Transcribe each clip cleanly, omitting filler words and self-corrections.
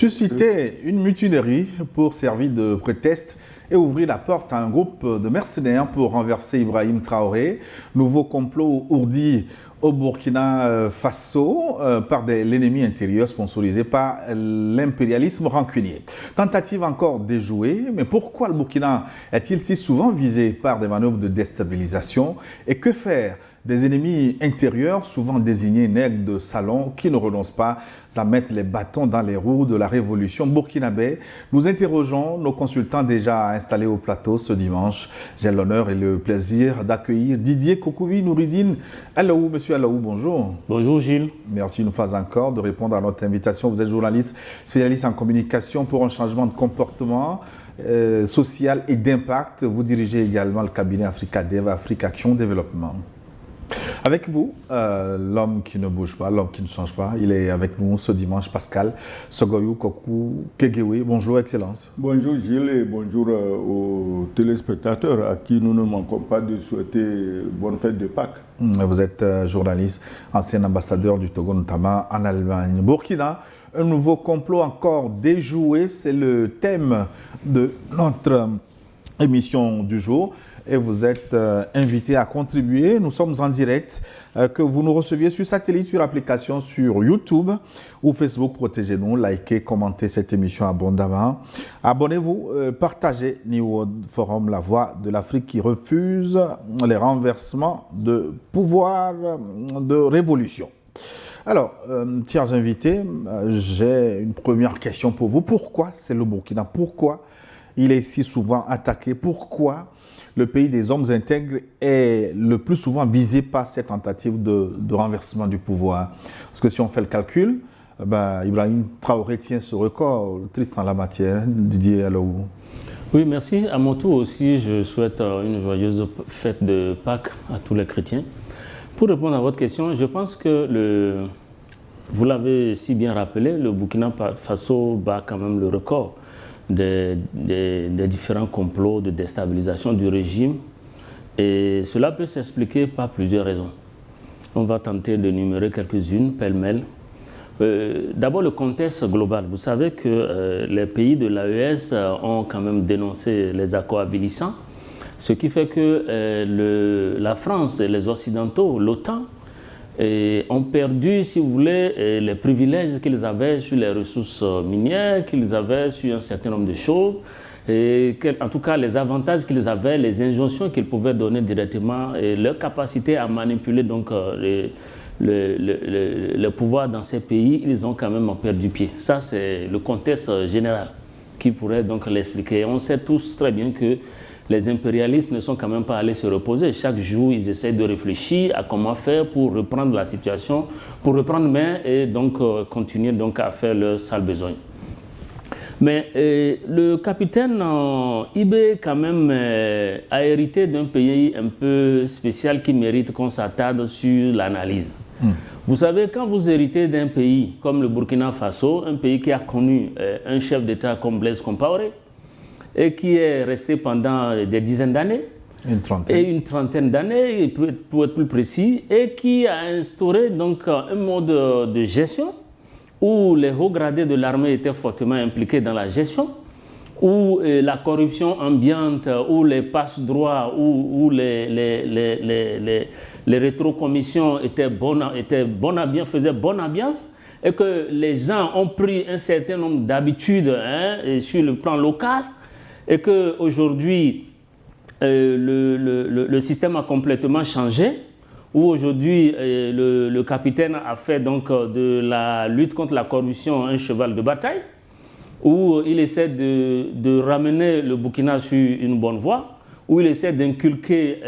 Susciter une mutinerie pour servir de prétexte et ouvrir la porte à un groupe de mercenaires pour renverser Ibrahim Traoré. Nouveau complot ourdi au Burkina Faso par l'ennemi intérieur sponsorisé par l'impérialisme rancunier. Tentative encore déjouée, mais pourquoi le Burkina est-il si souvent visé par des manœuvres de déstabilisation? Et que faire des ennemis intérieurs, souvent désignés nègres de salon, qui ne renoncent pas à mettre les bâtons dans les roues de la révolution burkinabé? Nous interrogeons nos consultants déjà installés au plateau ce dimanche. J'ai l'honneur et le plaisir d'accueillir Didier Kokouvi Nouridine. Alaou, monsieur Alaou, bonjour. Bonjour Gilles. Merci une fois encore de répondre à notre invitation. Vous êtes journaliste, spécialiste en communication pour un changement de comportement social et d'impact. Vous dirigez également le cabinet Africa Dev, Afrique Action Développement. Avec vous, l'homme qui ne bouge pas, l'homme qui ne change pas, il est avec nous ce dimanche, Pascal Sogoyou Kokou Kegewe. Bonjour, Excellence. Bonjour Gilles et bonjour aux téléspectateurs à qui nous ne manquons pas de souhaiter bonne fête de Pâques. Vous êtes journaliste, ancien ambassadeur du Togo, notamment en Allemagne. Burkina, un nouveau complot encore déjoué, c'est le thème de notre émission du jour. Et vous êtes invité à contribuer. Nous sommes en direct, que vous nous receviez sur satellite, sur l'application, sur YouTube ou Facebook. Protégez-nous, likez, commentez cette émission abondamment. Abonnez-vous, partagez New Forum, la voix de l'Afrique qui refuse les renversements de pouvoir de révolution. Alors, chers invités, j'ai une première question pour vous. Pourquoi c'est le Burkina? Pourquoi il est si souvent attaqué? Pourquoi le pays des hommes intègres est le plus souvent visé par cette tentative de renversement du pouvoir? Parce que si on fait le calcul, Ibrahim Traoré tient ce record triste en la matière. Didier Alaou. Oui, merci. À mon tour aussi, je souhaite une joyeuse fête de Pâques à tous les chrétiens. Pour répondre à votre question, je pense que, vous l'avez si bien rappelé, le Burkina Faso bat quand même le record des différents complots de déstabilisation du régime. Et cela peut s'expliquer par plusieurs raisons. On va tenter d'énumérer quelques-unes, pêle-mêle. D'abord, le contexte global. Vous savez que les pays de l'AES ont quand même dénoncé les accords avilissants, ce qui fait que la France et les Occidentaux, l'OTAN, ont perdu, si vous voulez, les privilèges qu'ils avaient sur les ressources minières, qu'ils avaient sur un certain nombre de choses, et en tout cas les avantages qu'ils avaient, les injonctions qu'ils pouvaient donner directement, et leur capacité à manipuler donc le pouvoir dans ces pays, ils ont quand même perdu pied. Ça, c'est le contexte général qui pourrait donc l'expliquer. On sait tous très bien que les impérialistes ne sont quand même pas allés se reposer. Chaque jour, ils essaient de réfléchir à comment faire pour reprendre la situation, pour reprendre main et donc continuer donc à faire leur sale besoin. Mais le capitaine Ibé, quand même, a hérité d'un pays un peu spécial qui mérite qu'on s'attarde sur l'analyse. Vous savez, quand vous héritez d'un pays comme le Burkina Faso, un pays qui a connu un chef d'État comme Blaise Compaoré, et qui est resté pendant des dizaines d'années, une trentaine d'années, pour être plus précis, et qui a instauré donc un mode de gestion où les hauts gradés de l'armée étaient fortement impliqués dans la gestion, où la corruption ambiante, où les passe-droits, où les rétrocommissions faisaient bonne ambiance, et que les gens ont pris un certain nombre d'habitudes sur le plan local, et qu'aujourd'hui, le système a complètement changé, où aujourd'hui, le capitaine a fait donc de la lutte contre la corruption un cheval de bataille, où il essaie de ramener le Burkina sur une bonne voie, où il essaie d'inculquer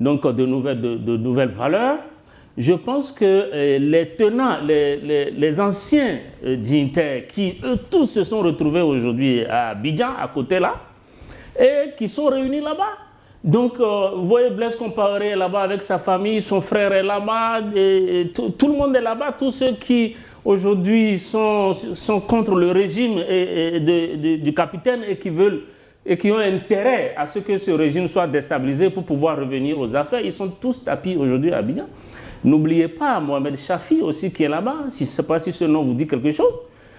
donc de nouvelles valeurs. Je pense que les tenants, les anciens dignitaires qui, eux tous, se sont retrouvés aujourd'hui à Abidjan, à côté là, et qui sont réunis là-bas. Donc, vous voyez Blaise Compaoré est là-bas avec sa famille, son frère est là-bas, et tout le monde est là-bas, tous ceux qui aujourd'hui sont contre le régime du capitaine et qui ont intérêt à ce que ce régime soit déstabilisé pour pouvoir revenir aux affaires, ils sont tous tapis aujourd'hui à Abidjan. N'oubliez pas Mohamed Chafi aussi qui est là-bas, je ne sais pas si ce nom vous dit quelque chose.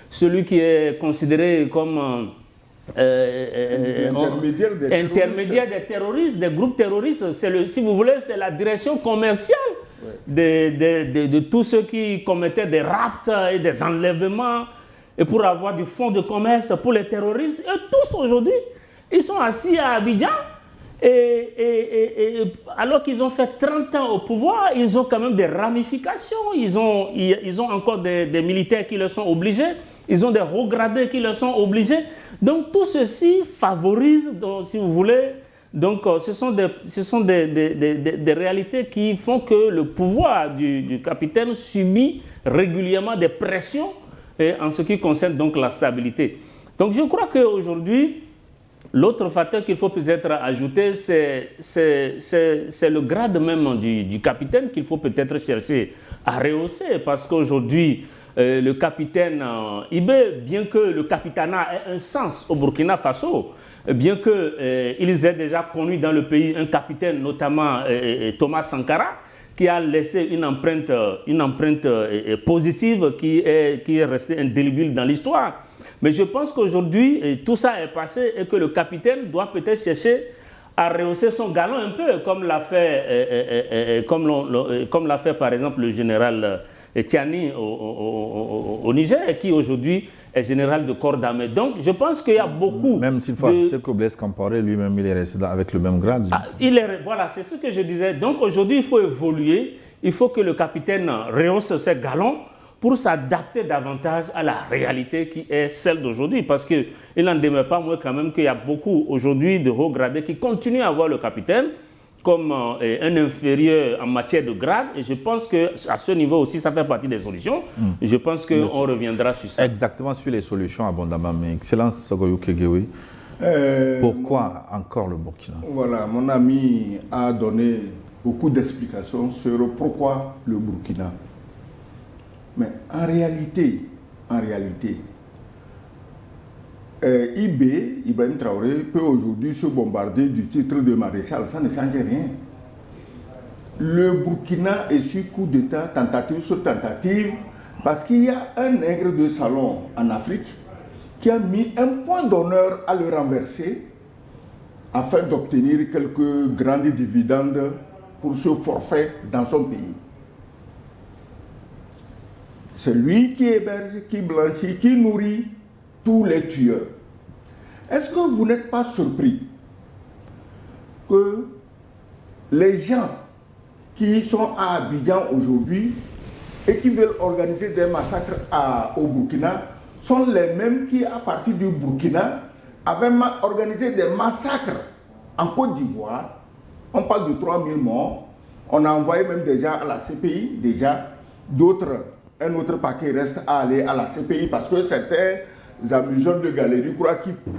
Celui qui est considéré comme intermédiaire des terroristes, des groupes terroristes. Si vous voulez, c'est la direction commerciale de tous ceux qui commettaient des rapts et des enlèvements et pour avoir du fonds de commerce pour les terroristes. Et tous aujourd'hui, ils sont assis à Abidjan. Et alors qu'ils ont fait 30 ans au pouvoir, ils ont quand même des ramifications. Ils ont encore des militaires qui leur sont obligés. Ils ont des hauts gradés qui leur sont obligés. Donc tout ceci favorise, donc, si vous voulez, donc ce sont des réalités qui font que le pouvoir du capitaine subit régulièrement des pressions en ce qui concerne donc la stabilité. Donc je crois qu'aujourd'hui, l'autre facteur qu'il faut peut-être ajouter, c'est le grade même du capitaine qu'il faut peut-être chercher à rehausser, parce qu'aujourd'hui, le capitaine Ibé, bien que le capitanat ait un sens au Burkina Faso, bien qu'ils aient déjà connu dans le pays un capitaine, notamment Thomas Sankara, qui a laissé une empreinte positive qui est restée indélébile dans l'histoire. Mais je pense qu'aujourd'hui, tout ça est passé et que le capitaine doit peut-être chercher à rehausser son galon un peu, comme l'a fait par exemple le général Tiani au Niger, qui aujourd'hui est général de corps d'armée. Donc je pense qu'il y a beaucoup... Même s'il faut ajouter que Blaise Compaoré lui-même, il est resté avec le même grade. Voilà, c'est ce que je disais. Donc aujourd'hui, il faut évoluer, il faut que le capitaine rehausse ses galons pour s'adapter davantage à la réalité qui est celle d'aujourd'hui. Parce qu'il n'en demeure pas moins quand même qu'il y a beaucoup aujourd'hui de hauts gradés qui continuent à voir le capitaine comme un inférieur en matière de grade. Et je pense qu'à ce niveau aussi, ça fait partie des solutions. Je pense qu'on reviendra sur ça. Exactement, sur les solutions abondamment. Mais Excellence Sogoyou Kegewi, pourquoi encore le Burkina? Voilà, mon ami a donné beaucoup d'explications sur pourquoi le Burkina. Mais en réalité, Ibrahim Traoré peut aujourd'hui se bombarder du titre de maréchal, ça ne change rien. Le Burkina est sur coup d'État, tentative sur tentative, parce qu'il y a un nègre de salon en Afrique qui a mis un point d'honneur à le renverser afin d'obtenir quelques grandes dividendes pour ce forfait dans son pays. C'est lui qui héberge, qui blanchit, qui nourrit tous les tueurs. Est-ce que vous n'êtes pas surpris que les gens qui sont à Abidjan aujourd'hui et qui veulent organiser des massacres au Burkina sont les mêmes qui, à partir du Burkina, avaient organisé des massacres en Côte d'Ivoire? On parle de 3000 morts. On a envoyé même déjà à la CPI, déjà un autre paquet reste à aller à la CPI parce que certains amuseurs de galerie croient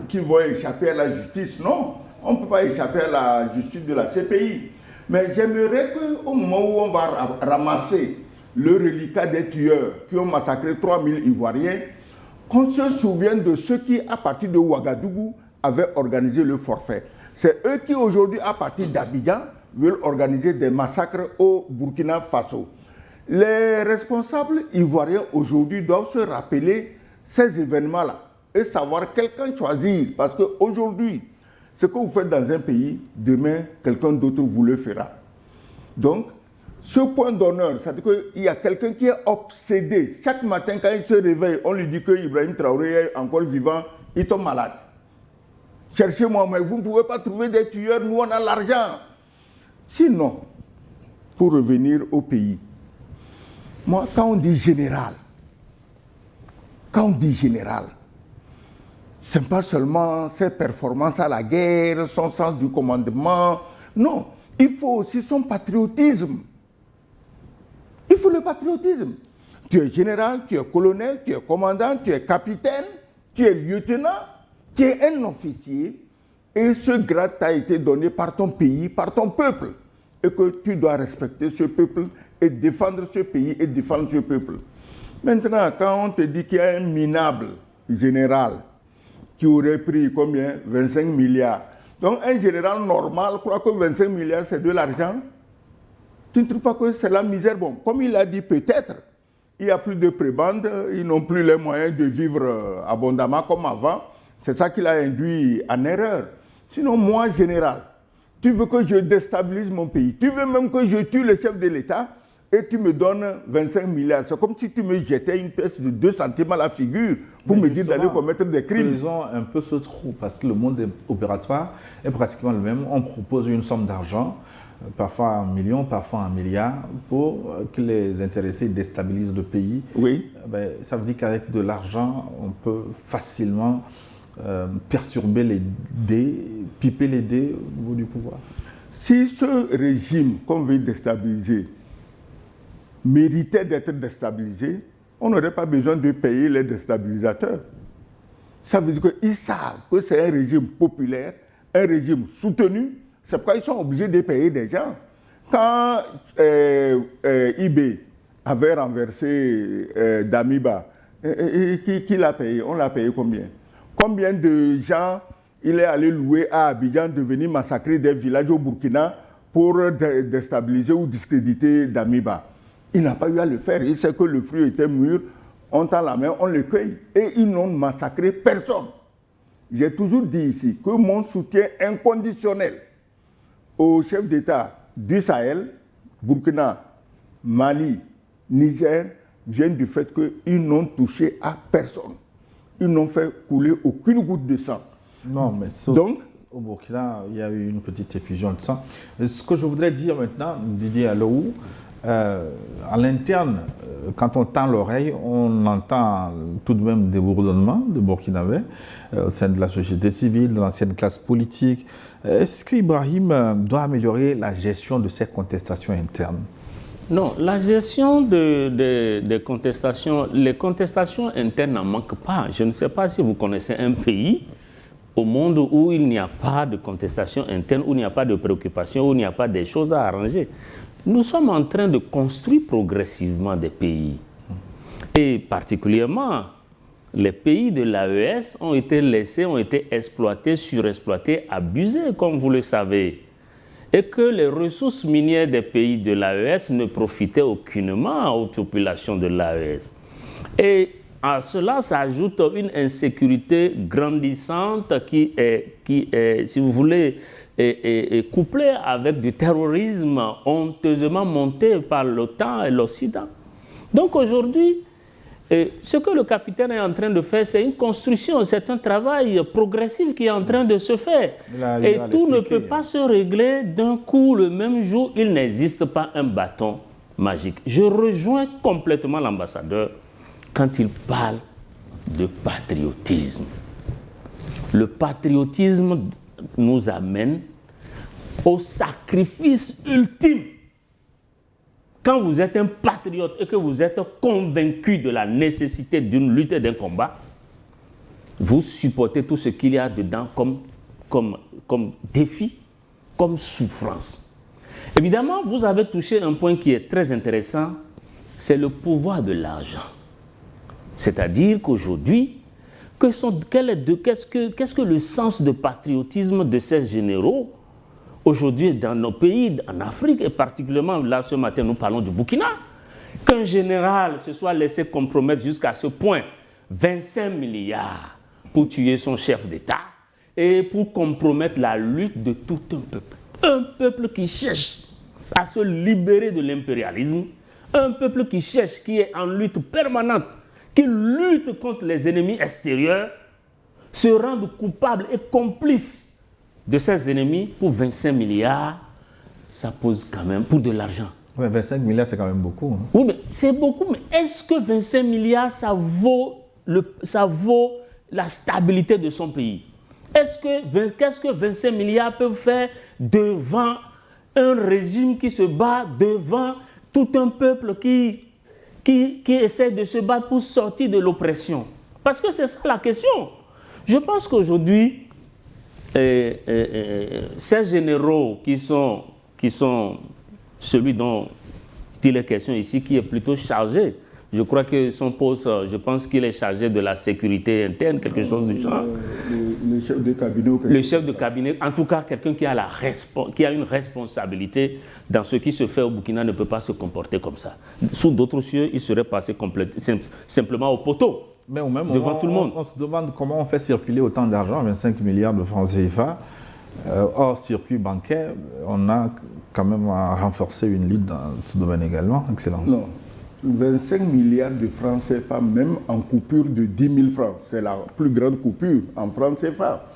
qu'ils vont échapper à la justice. Non, on ne peut pas échapper à la justice de la CPI. Mais j'aimerais qu'au moment où on va ramasser le reliquat des tueurs qui ont massacré 3000 Ivoiriens, qu'on se souvienne de ceux qui, à partir de Ouagadougou, avaient organisé le forfait. C'est eux qui, aujourd'hui, à partir d'Abidjan, veulent organiser des massacres au Burkina Faso. Les responsables ivoiriens aujourd'hui doivent se rappeler ces événements-là et savoir quelqu'un choisir. Parce qu'aujourd'hui, ce que vous faites dans un pays, demain, quelqu'un d'autre vous le fera. Donc, ce point d'honneur, c'est-à-dire qu'il y a quelqu'un qui est obsédé. Chaque matin, quand il se réveille, on lui dit que Ibrahim Traoré est encore vivant, il tombe malade. Cherchez-moi, mais vous ne pouvez pas trouver des tueurs, nous on a l'argent. Sinon, pour revenir au pays, moi, quand on dit général, ce n'est pas seulement ses performances à la guerre, son sens du commandement. Non, il faut aussi son patriotisme. Il faut le patriotisme. Tu es général, tu es colonel, tu es commandant, tu es capitaine, tu es lieutenant, tu es un officier. Et ce grade t'a été donné par ton pays, par ton peuple. Et que tu dois respecter ce peuple et défendre ce pays et défendre ce peuple. Maintenant, quand on te dit qu'il y a un minable général qui aurait pris combien? 25 milliards. Donc un général normal croit que 25 milliards c'est de l'argent. Tu ne trouves pas que c'est la misère? Bon, comme il a dit, peut-être, il n'y a plus de prébendes, ils n'ont plus les moyens de vivre abondamment comme avant. C'est ça qui l'a induit en erreur. Sinon, moi, général, tu veux que je déstabilise mon pays. Tu veux même que je tue le chef de l'État et tu me donnes 25 milliards. C'est comme si tu me jetais une pièce de 2 centimes à la figure pour me dire d'aller commettre des crimes. Ils ont un peu ce trou parce que le monde opératoire est pratiquement le même. On propose une somme d'argent, parfois 1 million, parfois 1 milliard, pour que les intéressés déstabilisent le pays. Oui. Ça veut dire qu'avec de l'argent, on peut facilement perturber les dés, piper les dés au niveau du pouvoir. Si ce régime qu'on veut déstabiliser méritait d'être déstabilisé, on n'aurait pas besoin de payer les déstabilisateurs. Ça veut dire qu'ils savent que c'est un régime populaire, un régime soutenu, c'est pourquoi ils sont obligés de payer des gens. Quand IB avait renversé Damiba, qui l'a payé? On l'a payé combien? Combien de gens il est allé louer à Abidjan de venir massacrer des villages au Burkina pour déstabiliser ou discréditer Damiba? Il n'a pas eu à le faire. Il sait que le fruit était mûr, on tend la main, on le cueille. Et ils n'ont massacré personne. J'ai toujours dit ici que mon soutien inconditionnel aux chefs d'État du Sahel, Burkina, Mali, Niger, vient du fait qu'ils n'ont touché à personne. Ils n'ont fait couler aucune goutte de sang. Non, mais donc, au Burkina, il y a eu une petite effusion de sang. Ce que je voudrais dire maintenant, Didier Alou, à l'interne, quand on tend l'oreille, on entend tout de même des bourdonnements de Burkinabés au sein de la société civile, de l'ancienne classe politique. Est-ce qu'Ibrahim doit améliorer la gestion de ces contestations internes? Non, la gestion des contestations, les contestations internes n'en manquent pas. Je ne sais pas si vous connaissez un pays au monde où il n'y a pas de contestation interne, où il n'y a pas de préoccupation, où il n'y a pas des choses à arranger. Nous sommes en train de construire progressivement des pays. Et particulièrement, les pays de l'AES ont été laissés, ont été exploités, surexploités, abusés, comme vous le savez. Et que les ressources minières des pays de l'AES ne profitaient aucunement aux populations de l'AES. Et à cela s'ajoute une insécurité grandissante qui est, si vous voulez, couplée avec du terrorisme honteusement monté par l'OTAN et l'Occident. Donc aujourd'hui, ce que le capitaine est en train de faire, c'est une construction, c'est un travail progressif qui est en train de se faire. Et tout ne peut pas se régler d'un coup le même jour. Il n'existe pas un bâton magique. Je rejoins complètement l'ambassadeur quand il parle de patriotisme. Le patriotisme nous amène au sacrifice ultime. Quand vous êtes un patriote et que vous êtes convaincu de la nécessité d'une lutte et d'un combat, vous supportez tout ce qu'il y a dedans comme défi, comme souffrance. Évidemment, vous avez touché un point qui est très intéressant, c'est le pouvoir de l'argent. C'est-à-dire qu'aujourd'hui, qu'est-ce que le sens de patriotisme de ces généraux aujourd'hui dans nos pays, en Afrique, et particulièrement là ce matin nous parlons du Burkina, qu'un général se soit laissé compromettre jusqu'à ce point 25 milliards pour tuer son chef d'État et pour compromettre la lutte de tout un peuple. Un peuple qui cherche à se libérer de l'impérialisme, un peuple qui cherche, qui est en lutte permanente, qui lutte contre les ennemis extérieurs, se rendre coupable et complice de ses ennemis pour 25 milliards, ça pose quand même pour de l'argent. Ouais, 25 milliards, c'est quand même beaucoup. Hein. Oui, mais c'est beaucoup, mais est-ce que 25 milliards, ça vaut la stabilité de son pays? Qu'est-ce que 25 milliards peuvent faire devant un régime qui se bat, devant tout un peuple qui essaie de se battre pour sortir de l'oppression? Parce que c'est ça la question. Je pense qu'aujourd'hui, ces généraux qui sont celui dont il est question ici, qui est plutôt chargé Je crois que son poste, je pense qu'il est chargé de la sécurité interne, quelque chose du genre. Le chef de cabinet. Le chef de cabinet, en tout cas, quelqu'un qui a une responsabilité dans ce qui se fait au Burkina ne peut pas se comporter comme ça. Sous d'autres cieux, il serait passé simplement au poteau. Mais au même devant moment, tout le monde. On se demande comment on fait circuler autant d'argent, 25 milliards de francs CFA. Hors circuit bancaire, on a quand même renforcé une lutte dans ce domaine également, Excellence. Non, 25 milliards de francs CFA, même en coupure de 10 000 francs. C'est la plus grande coupure en francs CFA.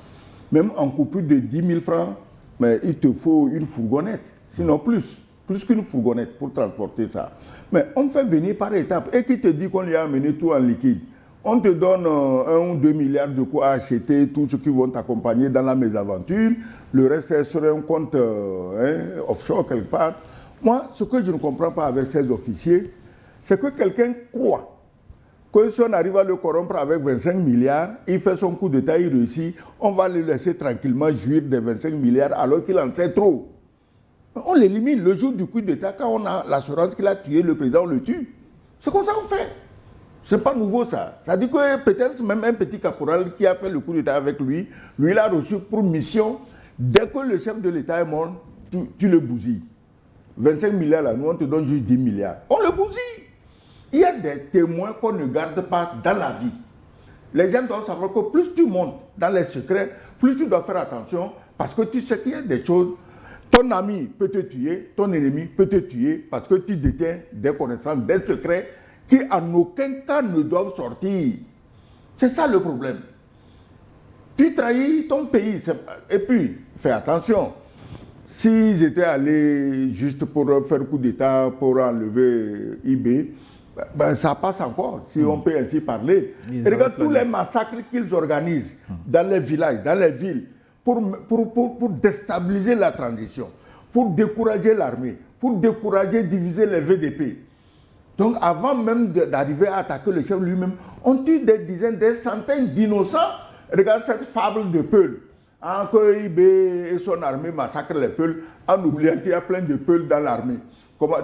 Même en coupure de 10 000 francs, mais il te faut une fourgonnette, sinon plus qu'une fourgonnette pour transporter ça. Mais on fait venir par étapes. Et qui te dit qu'on lui a amené tout en liquide? On te donne 1 ou 2 milliards de quoi acheter tout ce qui vont t'accompagner dans la mésaventure. Le reste est sur un compte offshore quelque part. Moi, ce que je ne comprends pas avec ces officiers, c'est que quelqu'un croit que si on arrive à le corrompre avec 25 milliards, il fait son coup d'État, il réussit, on va le laisser tranquillement jouir des 25 milliards alors qu'il en sait trop. On l'élimine le jour du coup d'État, quand on a l'assurance qu'il a tué le président, on le tue. C'est comme ça qu'on fait. C'est pas nouveau ça. Ça dit que peut-être même un petit caporal qui a fait le coup d'État avec lui, il a reçu pour mission, dès que le chef de l'État est mort, tu le bousilles. 25 milliards là, nous on te donne juste 10 milliards. On le bousille. Il y a des témoins qu'on ne garde pas dans la vie. Les gens doivent savoir que plus tu montes dans les secrets, plus tu dois faire attention, parce que tu sais qu'il y a des choses. Ton ami peut te tuer, ton ennemi peut te tuer, parce que tu détiens des connaissances, des secrets, qui en aucun cas ne doivent sortir. C'est ça le problème. Tu trahis ton pays. Et puis, fais attention. S'ils étaient allés juste pour faire coup d'État, pour enlever IB, ben, ça passe encore, si on peut ainsi parler. Et regarde tous les massacres qu'ils organisent dans les villages, dans les villes, pour déstabiliser la transition, pour décourager l'armée, pour décourager, diviser les VDP. Donc avant même d'arriver à attaquer le chef lui-même, on tue des dizaines, des centaines d'innocents. Regarde cette fable de Peul. Hein, que IB et son armée massacrent les Peuls en oubliant qu'il y a plein de Peuls dans l'armée.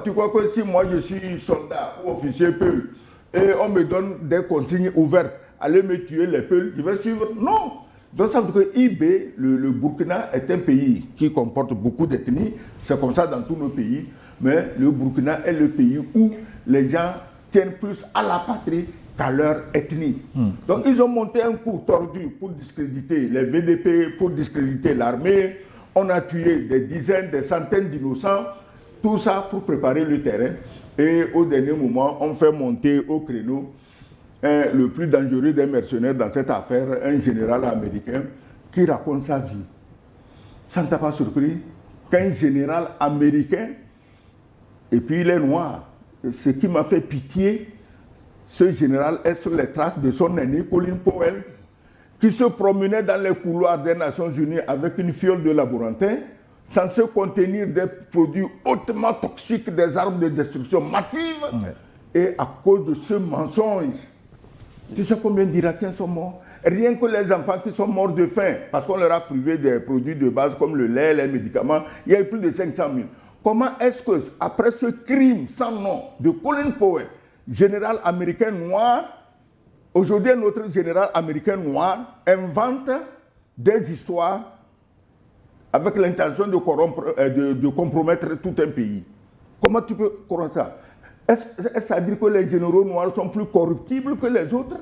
Tu crois que si moi je suis soldat ou officier Peul et on me donne des consignes ouvertes, allez me tuer les Peuls, je vais suivre? Non. Donc ça veut dire que IB, le Burkina est un pays qui comporte beaucoup d'ethnies, c'est comme ça dans tous nos pays, mais le Burkina est le pays où les gens tiennent plus à la patrie qu'à leur ethnie. Donc ils ont monté un coup tordu pour discréditer les VDP, pour discréditer l'armée. On a tué des dizaines, des centaines d'innocents, tout ça pour préparer le terrain. Et au dernier moment, on fait monter au créneau le plus dangereux des mercenaires dans cette affaire, un général américain qui raconte sa vie. Ça ne t'a pas surpris qu'un général américain, et puis il est noir. Ce qui m'a fait pitié, ce général est sur les traces de son aîné, Colin Powell, qui se promenait dans les couloirs des Nations Unies avec une fiole de laborantin, censée contenir des produits hautement toxiques, des armes de destruction massive. Ouais. Et à cause de ce mensonge, tu sais combien d'Irakiens sont morts? Rien que les enfants qui sont morts de faim, parce qu'on leur a privé des produits de base comme le lait, les médicaments, il y a eu plus de 500 000. Comment est-ce que, après ce crime sans nom de Colin Powell, général américain noir, aujourd'hui notre général américain noir invente des histoires avec l'intention de compromettre tout un pays? Comment tu peux croire ça? Est-ce à dire que les généraux noirs sont plus corruptibles que les autres?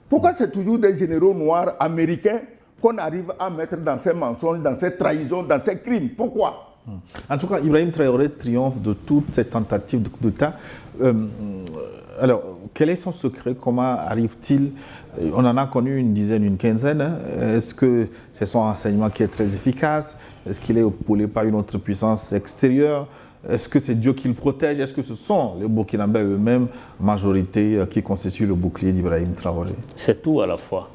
Pourquoi c'est toujours des généraux noirs américains qu'on arrive à mettre dans ces mensonges, dans ces trahisons, dans ces crimes? Pourquoi? En tout cas, Ibrahim Traoré triomphe de toutes ces tentatives de coup d'État. Alors, quel est son secret? Comment arrive-t-il? On en a connu une dizaine, une quinzaine. Est-ce que c'est son renseignement qui est très efficace? Est-ce qu'il est épaulé par une autre puissance extérieure? Est-ce que c'est Dieu qui le protège? Est-ce que ce sont les Burkinabés eux-mêmes, majorité, qui constituent le bouclier d'Ibrahim Traoré? C'est tout à la fois.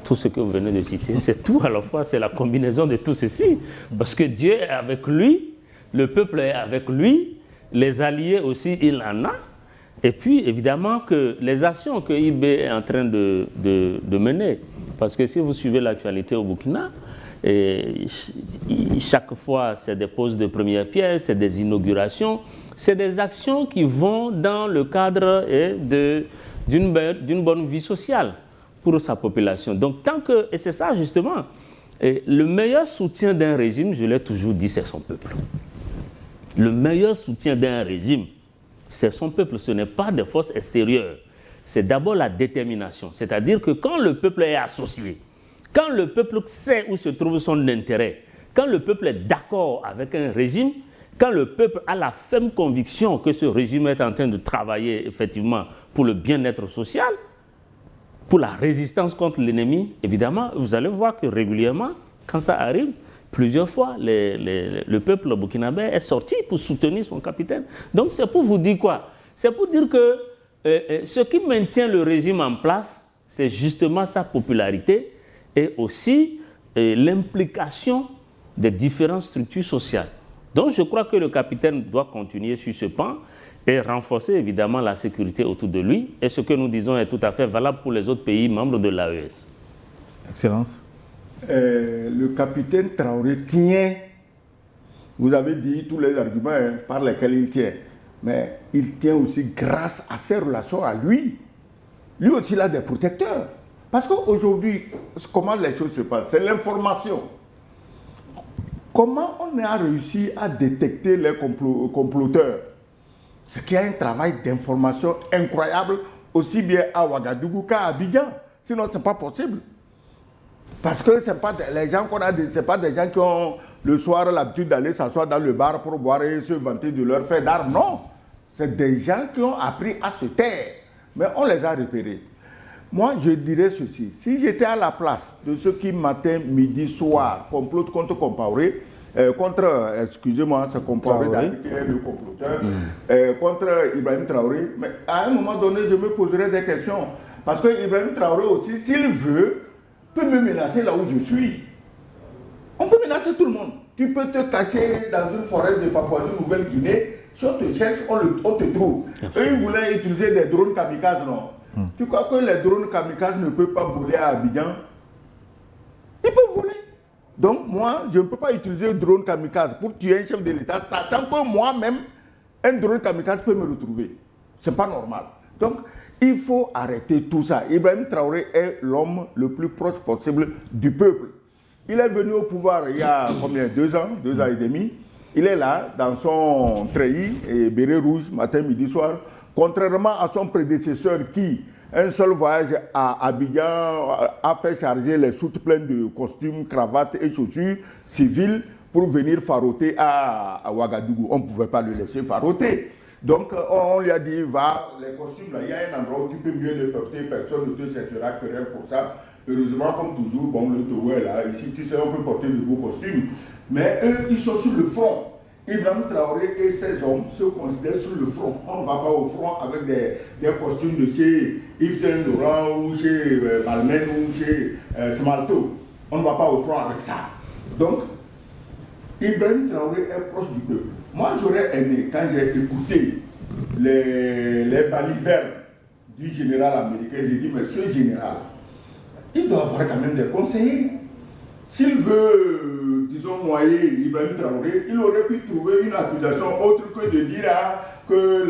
Tout ce que vous venez de citer, c'est tout à la fois, c'est la combinaison de tout ceci. Parce que Dieu est avec lui, le peuple est avec lui, les alliés aussi, il en a. Et puis, évidemment, que les actions que IB est en train de mener, parce que si vous suivez l'actualité au Burkina, chaque fois, c'est des poses de première pierre, c'est des inaugurations, c'est des actions qui vont dans le cadre d'une bonne vie sociale pour sa population. Donc, et c'est ça justement, le meilleur soutien d'un régime, je l'ai toujours dit, c'est son peuple. Le meilleur soutien d'un régime, c'est son peuple, ce n'est pas des forces extérieures. C'est d'abord la détermination, c'est-à-dire que quand le peuple est associé, quand le peuple sait où se trouve son intérêt, quand le peuple est d'accord avec un régime, quand le peuple a la ferme conviction que ce régime est en train de travailler effectivement pour le bien-être social, pour la résistance contre l'ennemi, évidemment, vous allez voir que régulièrement, quand ça arrive, plusieurs fois, le peuple burkinabé est sorti pour soutenir son capitaine. Donc c'est pour vous dire quoi? C'est pour dire que ce qui maintient le régime en place, c'est justement sa popularité et aussi l'implication des différentes structures sociales. Donc je crois que le capitaine doit continuer sur ce pan et renforcer évidemment la sécurité autour de lui. Et ce que nous disons est tout à fait valable pour les autres pays membres de l'AES. Excellence. Le capitaine Traoré tient, vous avez dit tous les arguments par lesquels il tient, mais il tient aussi grâce à ses relations à lui. Lui aussi, il a des protecteurs. Parce qu'aujourd'hui, comment les choses se passent? C'est l'information. Comment on a réussi à détecter les comploteurs? C'est qu'il y a un travail d'information incroyable, aussi bien à Ouagadougou qu'à Abidjan. Sinon, ce n'est pas possible. Parce que ce n'est pas les gens qu'on a, c'est pas des gens qui ont le soir l'habitude d'aller s'asseoir dans le bar pour boire et se vanter de leur fait d'art. Non, c'est des gens qui ont appris à se taire. Mais on les a repérés. Moi, je dirais ceci. Si j'étais à la place de ceux qui, matin, midi, soir, complotent contre Compaoré, excusez-moi, c'est Compaoré qui est le comploteur, contre Ibrahim Traoré, mais à un moment donné, je me poserai des questions. Parce que Ibrahim Traoré aussi, s'il veut, peut me menacer là où je suis. On peut menacer tout le monde. Tu peux te cacher dans une forêt de Papouasie-Nouvelle-Guinée. Si on te cherche, on te trouve. Eux, ils voulaient utiliser des drones kamikazes, non? Tu crois que les drones kamikazes ne peuvent pas voler à Abidjan? Ils peuvent voler. Donc moi, je ne peux pas utiliser un drone kamikaze pour tuer un chef de l'État, sachant que moi-même, un drone kamikaze peut me retrouver. Ce n'est pas normal. Donc, il faut arrêter tout ça. Ibrahim Traoré est l'homme le plus proche possible du peuple. Il est venu au pouvoir il y a combien? 2 ans, 2 ans et demi. Il est là, dans son treillis et béret rouge, matin, midi, soir. Contrairement à son prédécesseur qui, un seul voyage à Abidjan, a fait charger les soutes pleines de costumes, cravates et chaussures civiles pour venir faroter à Ouagadougou. On ne pouvait pas le laisser faroter. Donc on lui a dit, va, les costumes, là, il y a un endroit où tu peux mieux les porter, personne ne te cherchera querelle pour ça. Heureusement, comme toujours, bon, le Togo est là, ici, tu sais, on peut porter de beaux costumes. Mais eux, ils sont sur le front. Ibrahim Traoré et ses hommes se considèrent sur le front. On ne va pas au front avec des costumes de chez Yves Saint Laurent ou chez Balmain ou chez Smalto. On ne va pas au front avec ça. Donc, Ibrahim Traoré est proche du peuple. Moi, j'aurais aimé, quand j'ai écouté les balivernes du général américain, j'ai dit, mais ce général, il doit avoir quand même des conseillers. S'il veut, disons, noyer Ibrahim Traoré, il aurait pu trouver une accusation autre que de dire que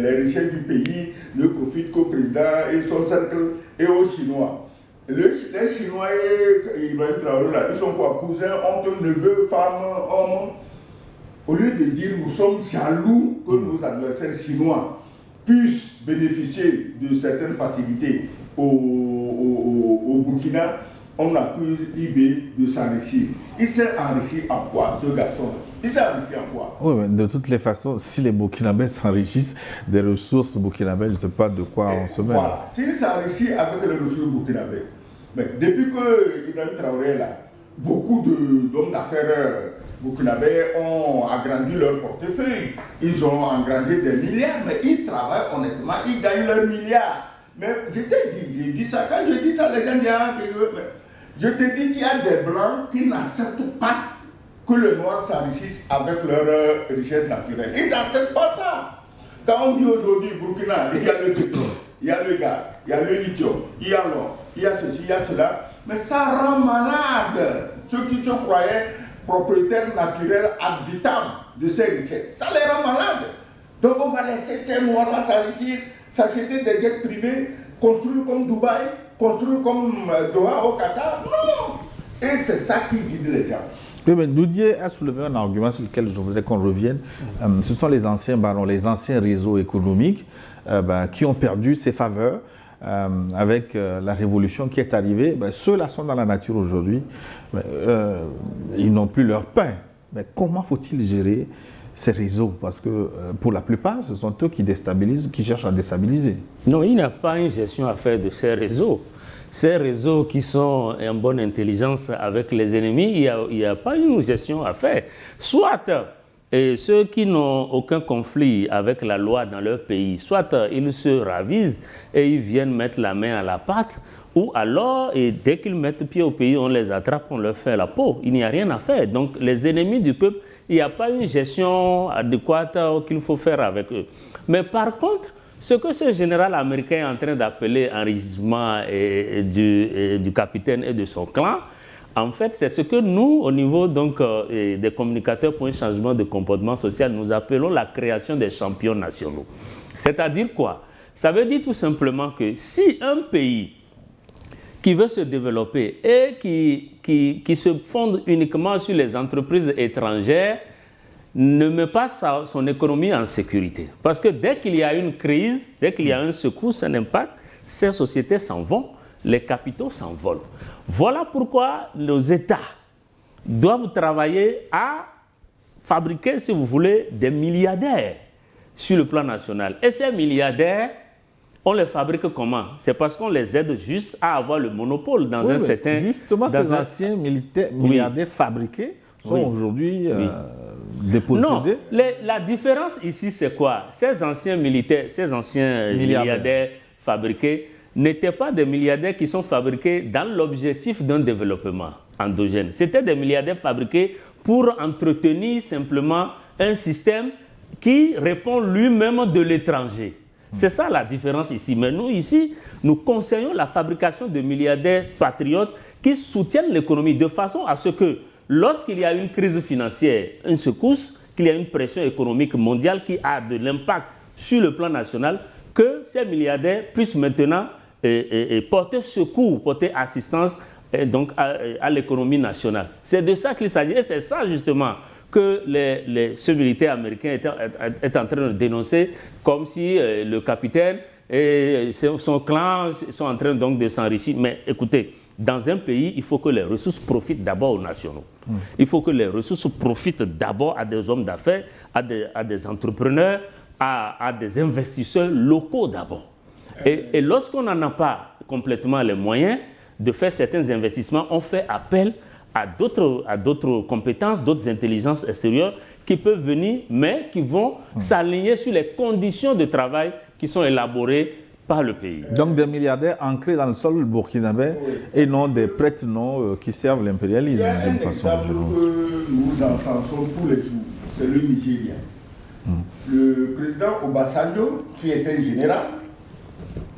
les richesses du pays ne profitent qu'au président et son cercle et aux Chinois. Les Chinois et Ibrahim Traoré, là, ils sont quoi? Cousins, oncles, neveux, femmes, hommes. Au lieu de dire nous sommes jaloux que nos adversaires chinois puissent bénéficier de certaines facilités au Burkina, on accuse IB de s'enrichir. Il s'est enrichi en quoi, ce garçon? Il s'est enrichi en quoi? Oui, mais de toutes les façons, si les Burkinabés s'enrichissent des ressources burkinabées, je ne sais pas de quoi on se met. Voilà, s'il s'enrichit avec les ressources burkinabées, mais depuis que Ibrahim Traoré est là, beaucoup d'hommes d'affaires burkinabés ont agrandi leur portefeuille. Ils ont engrangé des milliards, mais ils travaillent honnêtement, ils gagnent leurs milliards. Mais je t'ai dit, j'ai dit ça, quand je dis ça, les gens disent je te dis qu'il y a des blancs qui n'acceptent pas que les noirs s'enrichissent avec leur richesse naturelle. Ils n'acceptent pas ça. Quand on dit aujourd'hui Burkina, il y a le pétrole, il y a le gaz, il y a le lithium, il y a l'or, il y a ceci, il y a cela, mais ça rend malade ceux qui se croyaient propriétaires naturels ad vitam de ces richesses. Ça les rend malades. Donc on va laisser ces Noirs-là s'enrichir, s'acheter des jets privés, construire comme Dubaï, construire comme Doha au Qatar. Non. Et c'est ça qui guide les gens. Oui, mais Doudier a soulevé un argument sur lequel je voudrais qu'on revienne. Ce sont les anciens barons, les anciens réseaux économiques qui ont perdu ses faveurs avec la révolution qui est arrivée. Ceux-là sont dans la nature aujourd'hui. Ils n'ont plus leur pain. Mais comment faut-il gérer ces réseaux? Parce que pour la plupart, ce sont eux qui déstabilisent, qui cherchent à déstabiliser. Non, il n'y a pas une gestion à faire de ces réseaux. Ces réseaux qui sont en bonne intelligence avec les ennemis, il n'y a pas une gestion à faire. Soit ceux qui n'ont aucun conflit avec la loi dans leur pays, soit ils se ravisent et ils viennent mettre la main à la pâte, ou alors, et dès qu'ils mettent pied au pays, on les attrape, on leur fait la peau. Il n'y a rien à faire. Donc les ennemis du peuple, il n'y a pas une gestion adéquate qu'il faut faire avec eux. Mais par contre, ce que ce général américain est en train d'appeler enrichissement du capitaine et de son clan, en fait, c'est ce que nous, au niveau donc, des communicateurs pour un changement de comportement social, nous appelons la création des champions nationaux. C'est-à-dire quoi? Ça veut dire tout simplement que si un pays qui veut se développer et qui se fonde uniquement sur les entreprises étrangères, ne met pas son économie en sécurité. Parce que dès qu'il y a une crise, dès qu'il y a un secousse, un impact, ces sociétés s'en vont, les capitaux s'envolent. Voilà pourquoi nos États doivent travailler à fabriquer, si vous voulez, des milliardaires sur le plan national. Et ces milliardaires, on les fabrique comment? C'est parce qu'on les aide juste à avoir le monopole dans un certain... Justement, ces anciens milliardaires fabriqués sont aujourd'hui dépossédés. Non, la différence ici, c'est quoi? Ces anciens milliardaires fabriqués n'étaient pas des milliardaires qui sont fabriqués dans l'objectif d'un développement endogène. C'était des milliardaires fabriqués pour entretenir simplement un système qui répond lui-même de l'étranger. C'est ça la différence ici. Mais nous, ici, nous conseillons la fabrication de milliardaires patriotes qui soutiennent l'économie de façon à ce que lorsqu'il y a une crise financière, une secousse, qu'il y a une pression économique mondiale qui a de l'impact sur le plan national, que ces milliardaires puissent maintenant porter secours, porter assistance donc à l'économie nationale. C'est de ça qu'il s'agit. Et c'est ça justement que ce militaire américain est en train de dénoncer, comme si le capitaine et son clan sont en train donc de s'enrichir. Mais écoutez, dans un pays, il faut que les ressources profitent d'abord aux nationaux. Il faut que les ressources profitent d'abord à des hommes d'affaires, à des entrepreneurs, à des investisseurs locaux d'abord. Et lorsqu'on n'en a pas complètement les moyens de faire certains investissements, on fait appel à d'autres compétences, d'autres intelligences extérieures qui peuvent venir, mais qui vont s'aligner sur les conditions de travail qui sont élaborées par le pays. Donc des milliardaires ancrés dans le sol burkinabé et non des prête-noms qui servent l'impérialisme d'une façon ou d'une autre. Que nous encensons tous les jours, c'est le Nigérien. Le président Obasanjo, qui était général,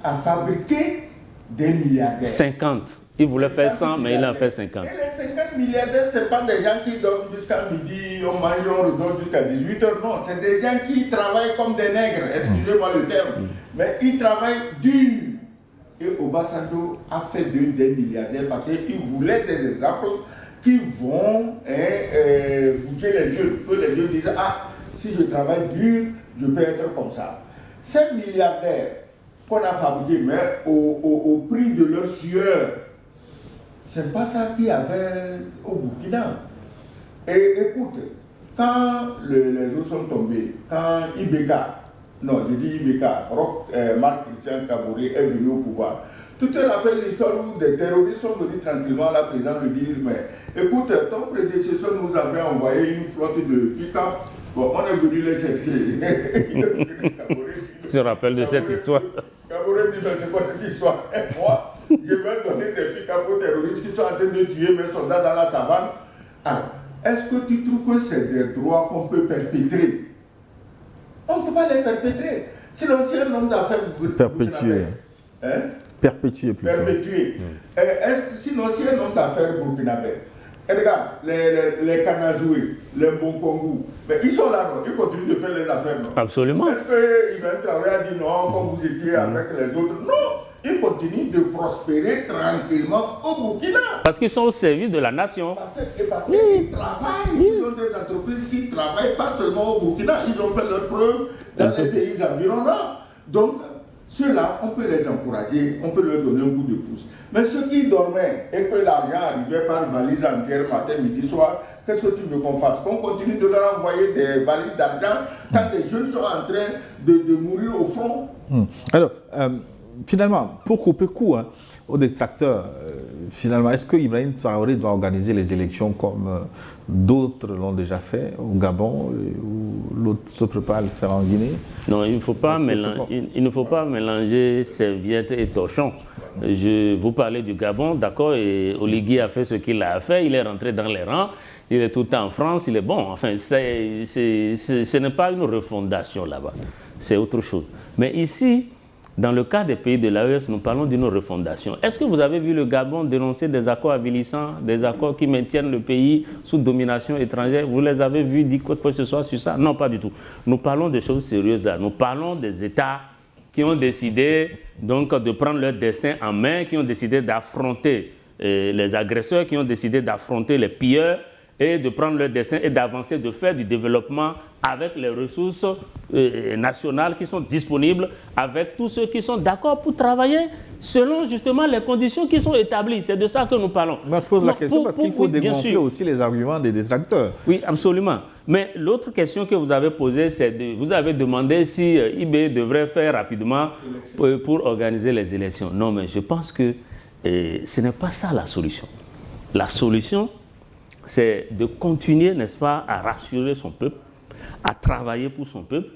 a fabriqué des milliardaires. 50. Il voulait faire 100, mais il en fait 50. Et les 50 milliardaires, ce n'est pas des gens qui dorment jusqu'à midi, on mange, on redonne jusqu'à 18h. Non, c'est des gens qui travaillent comme des nègres, excusez-moi le terme. Mais ils travaillent dur. Et Obasanjo a fait des milliardaires parce qu'il voulait des exemples qui vont bouger les jeunes. Que les jeunes disent, ah, si je travaille dur, je peux être comme ça. Ces milliardaires qu'on a fabriqués, mais au prix de leur sueur, c'est pas ça qu'il y avait au Burkina. Et écoute, quand les eaux sont tombées, quand Ibeka, non, je dis Ibeka, Marc-Christian Kaboré est venu au pouvoir. Tu te rappelles l'histoire où des terroristes sont venus tranquillement à la présidence me dire, mais écoute, ton prédécesseur nous avait envoyé une flotte de pick-up. Bon, on est venu les chercher. Je te rappelle de cette histoire. Kaboré dit, mais c'est quoi cette histoire? Et moi, je vais donner des pick-up aux terroristes qui sont en train de tuer mes soldats dans la savane. Alors, est-ce que tu trouves que c'est des droits qu'on peut perpétrer? On ne peut pas les perpétrer. Sinon, si un homme d'affaires... Perpétuer. Hein? Perpétuer plutôt. Perpétuer. Sinon, si un homme d'affaires burkinabé Et regarde, les Kanazoué, les Mbonkongu, mais ils sont là, non? Ils continuent de faire les affaires, non? Absolument. Est-ce que Ibrahim Traoré a dit non, comme vous étiez avec les autres? Non, ils continuent de prospérer tranquillement au Burkina. Parce qu'ils sont au service de la nation. Parce qu'ils travaillent, ils ont des entreprises qui travaillent pas seulement au Burkina, ils ont fait leurs preuves dans les pays environnants. Donc, ceux-là, on peut les encourager, on peut leur donner un coup de pouce. Mais ceux qui dormaient et que l'argent arrivait par valise entière matin, midi, soir, qu'est-ce que tu veux qu'on fasse? Qu'on continue de leur envoyer des valises d'argent quand les jeunes sont en train de mourir au front? Alors, finalement, pour couper court aux détracteurs, finalement, est-ce que Ibrahim Traoré doit organiser les élections comme d'autres l'ont déjà fait au Gabon ou l'autre se prépare à le faire en Guinée? Non, il ne faut pas mélanger serviette et torchon. Vous parlez du Gabon, d'accord, et Oligui a fait ce qu'il a fait, il est rentré dans les rangs, il est tout le temps en France, il est bon. Enfin, ce n'est pas une refondation là-bas, c'est autre chose. Mais ici, dans le cas des pays de l'AES, nous parlons d'une refondation. Est-ce que vous avez vu le Gabon dénoncer des accords avilissants, des accords qui maintiennent le pays sous domination étrangère? Vous les avez vus dire quoi que ce soit sur ça? Non, pas du tout. Nous parlons de choses sérieuses là. Nous parlons des États qui ont décidé donc de prendre leur destin en main, qui ont décidé d'affronter les agresseurs, qui ont décidé d'affronter les pilleurs et de prendre leur destin et d'avancer, de faire du développement avec les ressources nationales qui sont disponibles, avec tous ceux qui sont d'accord pour travailler selon justement les conditions qui sont établies. C'est de ça que nous parlons. Moi, je pose la question parce qu'il faut dégonfler aussi les arguments des détracteurs. Oui, absolument. Mais l'autre question que vous avez posée, c'est vous avez demandé si IB devrait faire rapidement pour organiser les élections. Non, mais je pense que ce n'est pas ça la solution. La solution, c'est de continuer, n'est-ce pas, à rassurer son peuple, à travailler pour son peuple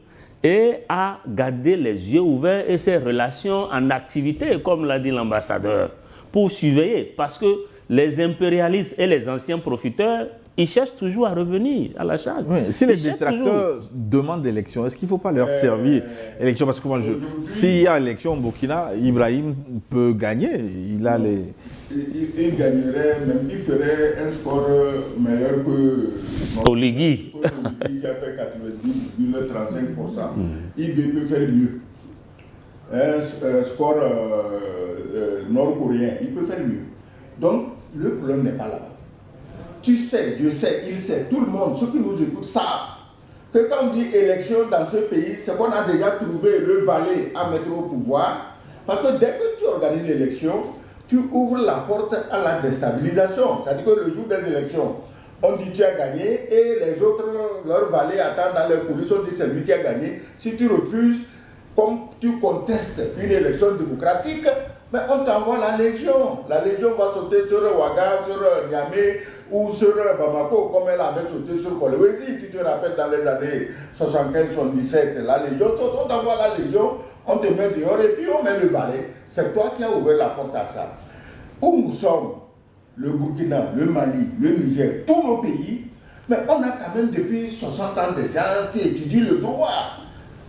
et à garder les yeux ouverts et ses relations en activité, comme l'a dit l'ambassadeur, pour surveiller. Parce que les impérialistes et les anciens profiteurs, ils cherchent toujours à revenir à la charge. Oui, si les détracteurs demandent l'élection, est-ce qu'il ne faut pas leur servir l'élection? Parce que moi, s'il y a élection au Burkina, Ibrahim peut gagner. Il a les... Il gagnerait, même il ferait un score meilleur que Oligui. Qui a fait 90,35%. IB peut faire mieux. Un score nord-coréen, il peut faire mieux. Donc, le problème n'est pas là-bas. Tu sais, je sais, il sait, tout le monde, ceux qui nous écoutent savent que quand on dit élection dans ce pays, c'est qu'on a déjà trouvé le valet à mettre au pouvoir. Parce que dès que tu organises l'élection, tu ouvres la porte à la déstabilisation. C'est-à-dire que le jour des élections, on dit tu as gagné et les autres, leurs valets attendent dans les coulisses, on dit c'est lui qui a gagné. Si tu refuses, comme tu contestes une élection démocratique, mais on t'envoie la Légion. La Légion va sauter sur Ouaga, sur Niamey ou sur Bamako, comme elle avait sauté sur Kolwezi. Tu te rappelles dans les années 75-77, la Légion saute, on t'envoie la Légion, on te met dehors et puis on met le valet. C'est toi qui as ouvert la porte à ça. Où nous sommes, le Burkina, le Mali, le Niger, tous nos pays, mais on a quand même depuis 60 ans des gens qui étudient le droit.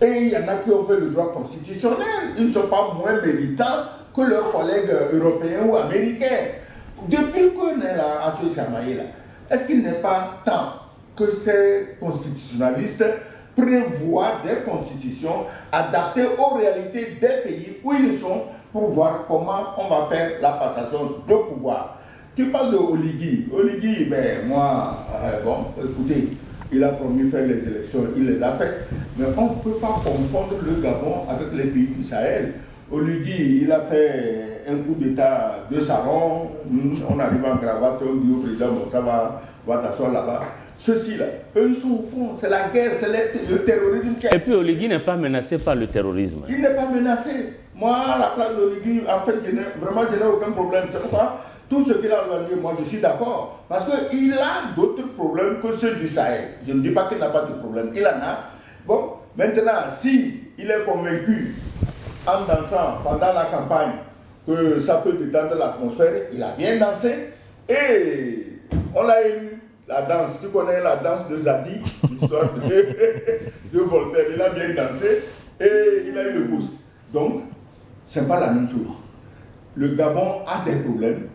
Et il y en a qui ont fait le droit constitutionnel. Ils ne sont pas moins méritants que leurs collègues européens ou américains. Depuis qu'on est là, à ce chamaillé-là, est-ce qu'il n'est pas temps que ces constitutionnalistes prévoient des constitutions adaptées aux réalités des pays où ils sont pour voir comment on va faire la passation de pouvoir? Tu parles de Oligui. Oligui, ben moi, bon, écoutez, il a promis faire les élections, il les a faites. Mais on ne peut pas confondre le Gabon avec les pays du Sahel. Oligui, il a fait un coup d'État de salon, on arrive en cravate, on dit au président, bon, ça va t'asseoir là-bas. Ceux-ci-là, eux, ils sont au fond, c'est la guerre, c'est le terrorisme qui a... Et puis Oligui n'est pas menacé par le terrorisme. Il n'est pas menacé. Moi, à la place d'Oligui, en fait, je n'ai aucun problème. C'est pourquoi tout ce qu'il a organisé, moi, je suis d'accord. Parce qu'il a d'autres problèmes que ceux du Sahel. Je ne dis pas qu'il n'a pas de problème. Il en a. Bon, maintenant, si il est convaincu, en dansant pendant la campagne, que ça peut détendre l'atmosphère, il a bien dansé. Et on l'a élu. La danse, tu connais la danse de Zadi, l'histoire de Voltaire. Il a bien dansé et il a eu le boost. Donc, ce n'est pas la même chose. Le Gabon a des problèmes.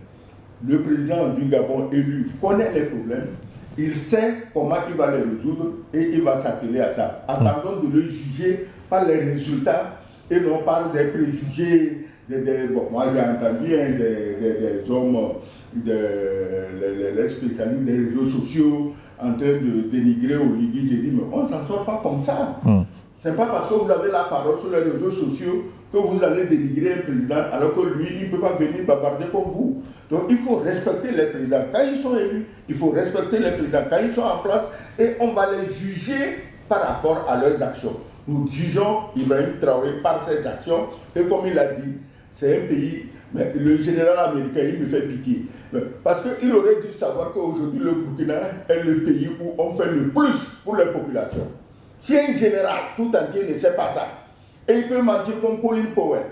Le président du Gabon élu connaît les problèmes, il sait comment il va les résoudre et il va s'atteler à ça. Attendons de le juger par les résultats et non par des préjugés. Bon, moi j'ai entendu des hommes, les spécialistes des réseaux sociaux en train de dénigrer Oligui. J'ai dit, mais on ne s'en sort pas comme ça. Ce n'est pas parce que vous avez la parole sur les réseaux sociaux que vous allez dénigrer un président alors que lui, il ne peut pas venir bavarder comme vous. Donc il faut respecter les présidents quand ils sont élus, il faut respecter les présidents quand ils sont en place et on va les juger par rapport à leurs actions. Nous jugeons Ibrahim Traoré par ses actions et comme il a dit, c'est un pays, mais le général américain, il me fait pitié. Parce qu'il aurait dû savoir qu'aujourd'hui le Burkina est le pays où on fait le plus pour les populations. Si un général tout entier ne sait pas ça, et il peut mentir comme Colin Powell,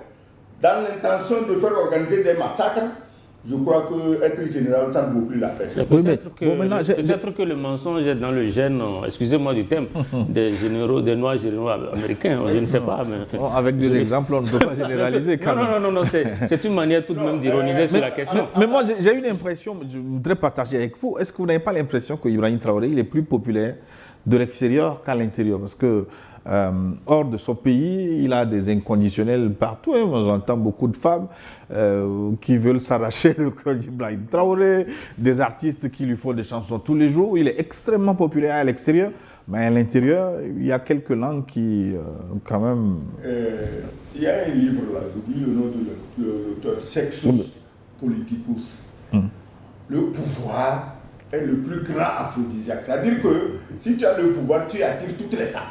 dans l'intention de faire organiser des massacres, je crois qu'être général, ça ne vaut plus la peine. Peut-être que le mensonge est dans le gène, excusez-moi du thème, des généraux, des noirs généraux américains, je ne sais pas. Mais, bon, avec des exemples, on ne peut pas généraliser quand même. Non, c'est une manière tout de même d'ironiser sur la question. Mais moi, j'ai une impression, je voudrais partager avec vous. Est-ce que vous n'avez pas l'impression que Ibrahim Traoré, il est plus populaire de l'extérieur qu'à l'intérieur? Parce que hors de son pays, il a des inconditionnels partout. Hein. J'entends beaucoup de femmes qui veulent s'arracher le cœur d'Ibrahim Traoré, des artistes qui lui font des chansons tous les jours. Il est extrêmement populaire à l'extérieur, mais à l'intérieur, il y a quelques langues qui, quand même... Il y a un livre là, j'oublie le nom de l'auteur, Sexus Politicus. Le pouvoir est le plus grand aphrodisiaque. C'est-à-dire que si tu as le pouvoir, tu attires toutes les femmes.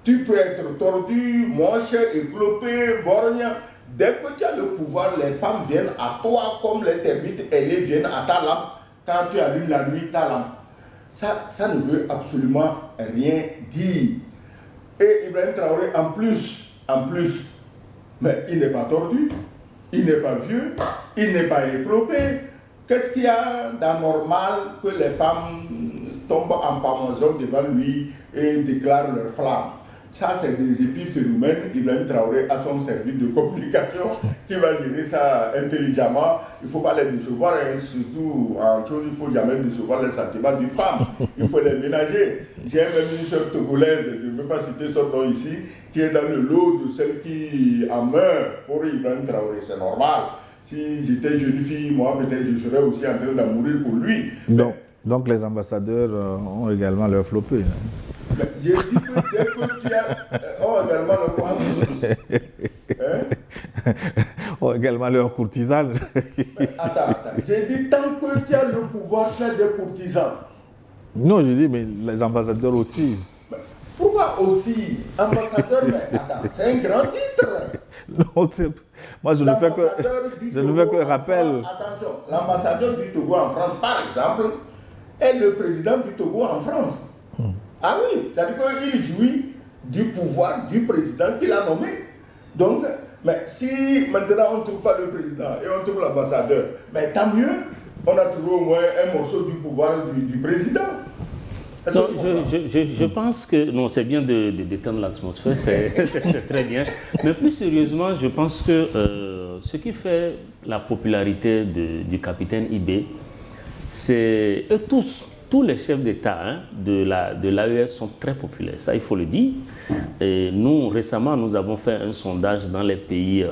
Tu peux être tordu, moche, éclopé, borgne. Dès que tu as le pouvoir, les femmes viennent à toi comme les termites ailées viennent à ta lampe. Quand tu allumes la nuit, ta lampe. Ça ne veut absolument rien dire. Et Ibrahim Traoré, en plus, mais il n'est pas tordu, il n'est pas vieux, il n'est pas éclopé. Qu'est-ce qu'il y a d'anormal que les femmes tombent en parmesan devant lui et déclarent leur flamme? Ça, c'est des épiphénomènes. Ibrahim Traoré a son service de communication qui va gérer ça intelligemment. Il ne faut pas les décevoir, hein. Surtout en chose, il ne faut jamais décevoir les sentiments d'une femme. Il faut les ménager. J'ai même une soeur togolaise, je ne veux pas citer son nom ici, qui est dans le lot de celles qui en meurent pour Ibrahim Traoré. C'est normal. Si j'étais jeune fille, moi, peut-être je serais aussi en train d'en mourir pour lui. Donc les ambassadeurs ont également leur flopé. Hein. J'ai dit que dès que tu as... ont également leur quoi, hein? Ont également leur courtisane. Attends. J'ai dit tant que tu as le pouvoir, tu as des courtisans. Non, je dis, mais les ambassadeurs aussi. Mais pourquoi aussi? Ambassadeur, mais attends, c'est un grand titre. Non, moi, je ne fais que rappel. Attention, l'ambassadeur du Togo en France, par exemple, est le président du Togo en France. Ah oui, c'est-à-dire qu'il jouit du pouvoir du président qu'il a nommé. Donc, mais si maintenant on ne trouve pas le président et on trouve l'ambassadeur, mais tant mieux, on a trouvé au moins un morceau du pouvoir du président. Non, je pense que, non, c'est bien de détendre l'atmosphère, c'est très bien. Mais plus sérieusement, je pense que ce qui fait la popularité du capitaine Ibé, c'est eux tous les chefs d'État de l'AES sont très populaires, ça il faut le dire. Et nous, récemment, nous avons fait un sondage dans les pays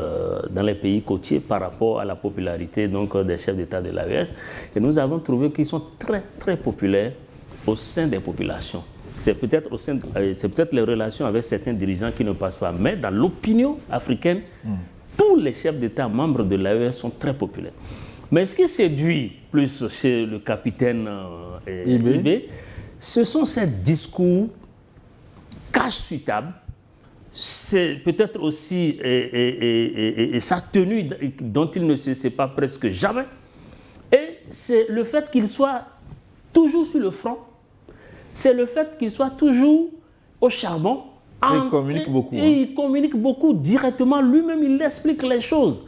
côtiers par rapport à la popularité donc, des chefs d'État de l'AES. Et nous avons trouvé qu'ils sont très, très populaires au sein des populations. C'est peut-être les relations avec certains dirigeants qui ne passent pas. Mais dans l'opinion africaine, tous les chefs d'État membres de l'AES sont très populaires. Mais ce qui séduit plus chez le capitaine Ibé, ce sont ces discours cache sur table, c'est peut-être aussi sa tenue dont il ne se sépare presque jamais, et c'est le fait qu'il soit toujours sur le front, c'est le fait qu'il soit toujours au charbon. Et il communique beaucoup. Et il communique beaucoup directement, lui-même il explique les choses.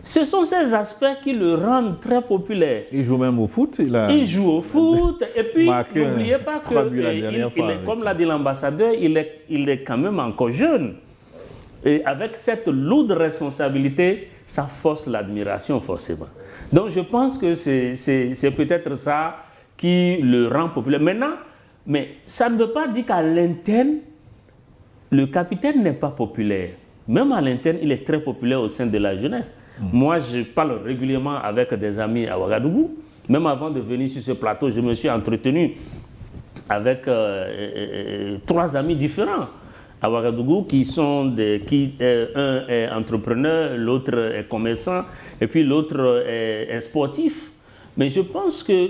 Ce sont ces aspects qui le rendent très populaire. Il joue même au foot. Il joue au foot. Et puis, n'oubliez pas que, comme l'a dit l'ambassadeur, il est quand même encore jeune. Et avec cette lourde responsabilité, ça force l'admiration forcément. Donc je pense que c'est peut-être ça qui le rend populaire. Maintenant, mais ça ne veut pas dire qu'à l'interne, le capitaine n'est pas populaire. Même à l'interne, il est très populaire au sein de la jeunesse. Moi, je parle régulièrement avec des amis à Ouagadougou. Même avant de venir sur ce plateau, je me suis entretenu avec 3 amis différents à Ouagadougou un est entrepreneur, l'autre est commerçant et puis l'autre est sportif. Mais je pense que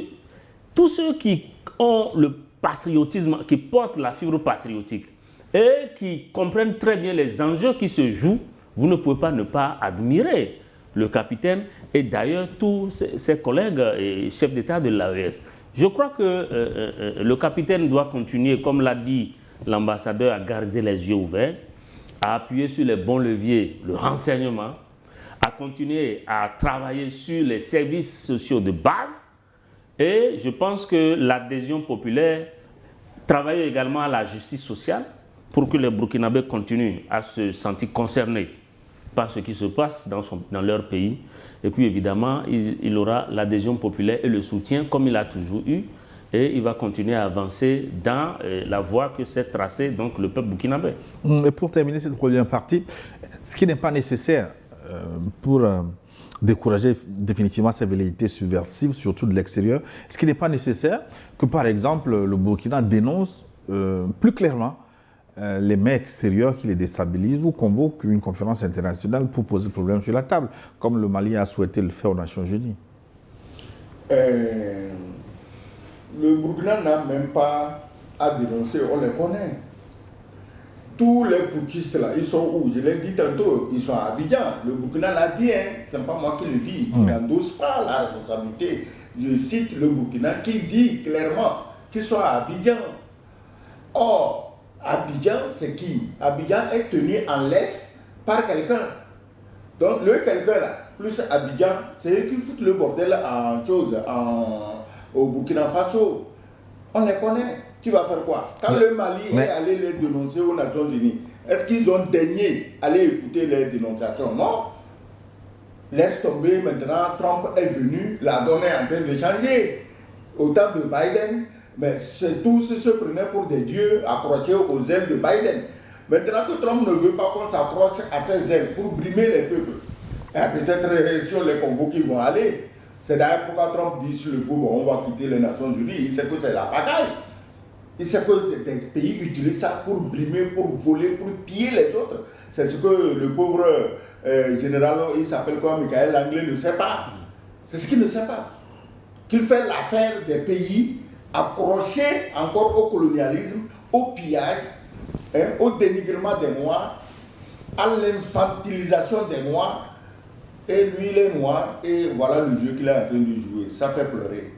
tous ceux qui ont le patriotisme, qui portent la fibre patriotique et qui comprennent très bien les enjeux qui se jouent, vous ne pouvez pas ne pas admirer le capitaine et d'ailleurs tous ses collègues et chefs d'État de l'AES. Je crois que le capitaine doit continuer, comme l'a dit l'ambassadeur, à garder les yeux ouverts, à appuyer sur les bons leviers, le renseignement, à continuer à travailler sur les services sociaux de base. Et je pense que l'adhésion populaire, travaille également à la justice sociale pour que les Burkinabés continuent à se sentir concernés par ce qui se passe dans leur pays. Et puis évidemment, il aura l'adhésion populaire et le soutien comme il a toujours eu. Et il va continuer à avancer dans la voie que s'est tracée donc, le peuple burkinabé. Et pour terminer cette première partie, ce qui n'est pas nécessaire pour décourager définitivement ces velléités subversives, surtout de l'extérieur, ce qui n'est pas nécessaire que, par exemple, le Burkina dénonce plus clairement les mains extérieures qui les déstabilisent ou convoque une conférence internationale pour poser le problème sur la table, comme le Mali a souhaité le faire aux Nations Unies. Le Burkina n'a même pas à dénoncer, on les connaît. Tous les putschistes là, ils sont où? Je l'ai dit tantôt, ils sont à Abidjan. Le Burkina l'a dit, hein, c'est pas moi qui le dis. Il n'endosse pas la responsabilité. Je cite le Burkina qui dit clairement qu'ils sont à Abidjan. Or, Abidjan, c'est qui? Abidjan est tenu en laisse par quelqu'un. Donc, le quelqu'un là, plus Abidjan, c'est eux qui foutent le bordel au Burkina Faso. On les connaît. Tu vas faire quoi? Quand le Mali est allé les dénoncer aux Nations Unies, est-ce qu'ils ont daigné aller écouter les dénonciations? Non. Laisse tomber maintenant, Trump est venu, la donne est en train de changer. Au temps de Biden, mais tous se prenaient pour des dieux accrochés aux ailes de Biden. Maintenant que Trump ne veut pas qu'on s'accroche à ses ailes pour brimer les peuples, peut-être si on les convoque, ils vont aller. C'est d'ailleurs pourquoi Trump dit sur le coup, bon, on va quitter les Nations Unies, il sait que c'est la bagaille. Il sait que des pays utilisent ça pour brimer, pour voler, pour piller les autres. C'est ce que le pauvre général, il s'appelle quoi, Michael Langlais, ne sait pas. C'est ce qu'il ne sait pas. Qu'il fait l'affaire des pays accrochés encore au colonialisme, au pillage, au dénigrement des Noirs, à l'infantilisation des Noirs. Et lui, il est noir, et voilà le jeu qu'il est en train de jouer. Ça fait pleurer.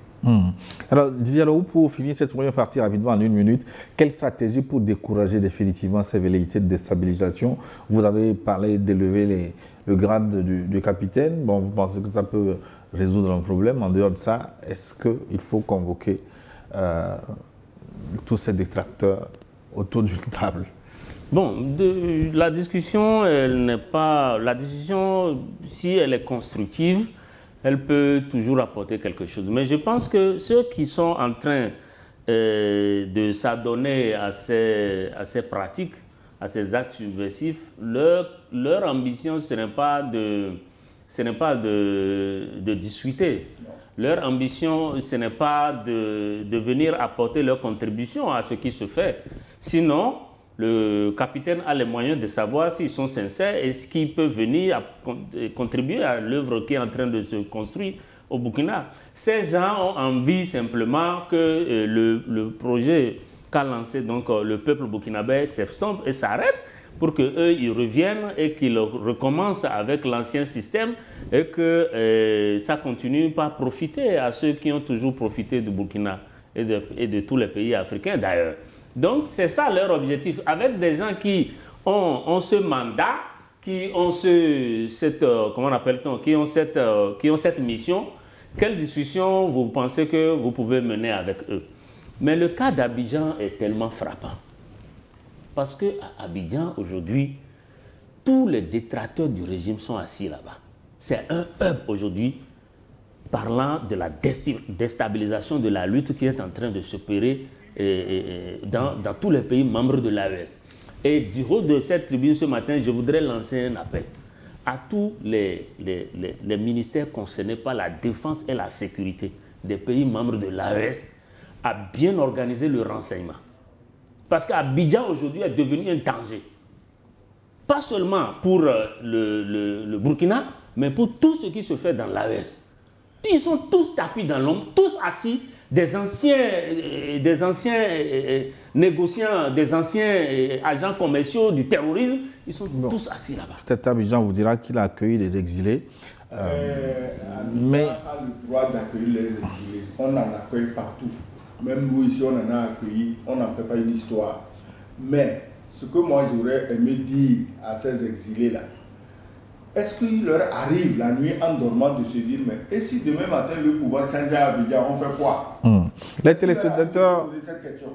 Alors, Diallo, pour finir cette première partie rapidement en 1 minute, quelle stratégie pour décourager définitivement ces velléités de déstabilisation? Vous avez parlé d'élever le grade du capitaine. Bon, vous pensez que ça peut résoudre un problème? En dehors de ça, est-ce qu'il faut convoquer tous ces détracteurs autour d'une table? Bon, la discussion, si elle est constructive, elle peut toujours apporter quelque chose. Mais je pense que ceux qui sont en train de s'adonner à ces pratiques, à ces actes subversifs, leur ambition, ce n'est pas de discuter. Leur ambition, ce n'est pas de venir apporter leur contribution à ce qui se fait. Sinon, le capitaine a les moyens de savoir s'ils sont sincères et ce qui peut venir contribuer à l'œuvre qui est en train de se construire au Burkina. Ces gens ont envie simplement que le projet qu'a lancé donc, le peuple burkinabé s'estompe et s'arrête pour qu'eux ils reviennent et qu'ils recommencent avec l'ancien système et que ça continue par profiter à ceux qui ont toujours profité du Burkina et de tous les pays africains d'ailleurs. Donc, c'est ça leur objectif. Avec des gens qui ont ce mandat, qui ont qui ont cette mission, quelle discussion vous pensez que vous pouvez mener avec eux? Mais le cas d'Abidjan est tellement frappant. Parce qu'à Abidjan, aujourd'hui, tous les détracteurs du régime sont assis là-bas. C'est un hub aujourd'hui parlant de la déstabilisation de la lutte qui est en train de s'opérer dans tous les pays membres de l'AES. Et du haut de cette tribune ce matin, je voudrais lancer un appel à tous les ministères concernés par la défense et la sécurité des pays membres de l'AES à bien organiser le renseignement. Parce qu'Abidjan aujourd'hui est devenu un danger. Pas seulement pour le Burkina, mais pour tout ce qui se fait dans l'AES. Ils sont tous tapis dans l'ombre, tous assis, des anciens négociants, des anciens agents commerciaux du terrorisme, ils sont tous assis là-bas. Peut-être Abidjan vous dira qu'il a accueilli des exilés. Mais a le droit d'accueillir les exilés. On en accueille partout. Même nous ici, on en a accueilli, on n'en fait pas une histoire. Mais ce que moi j'aurais aimé dire à ces exilés-là, est-ce qu'il leur arrive la nuit en dormant de se dire, mais et si demain matin le pouvoir change à Abidjan, on fait quoi? Les téléspectateurs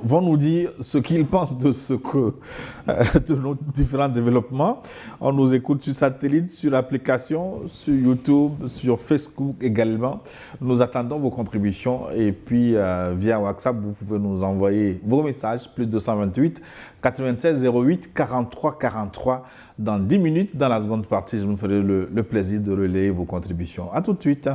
vont nous dire ce qu'ils pensent de de nos différents développements. On nous écoute sur satellite, sur l'application, sur YouTube, sur Facebook également. Nous attendons vos contributions et puis via WhatsApp, vous pouvez nous envoyer vos messages, plus 228 96 08 43 43. Dans 10 minutes, dans la seconde partie, je me ferai le plaisir de relayer vos contributions. À tout de suite.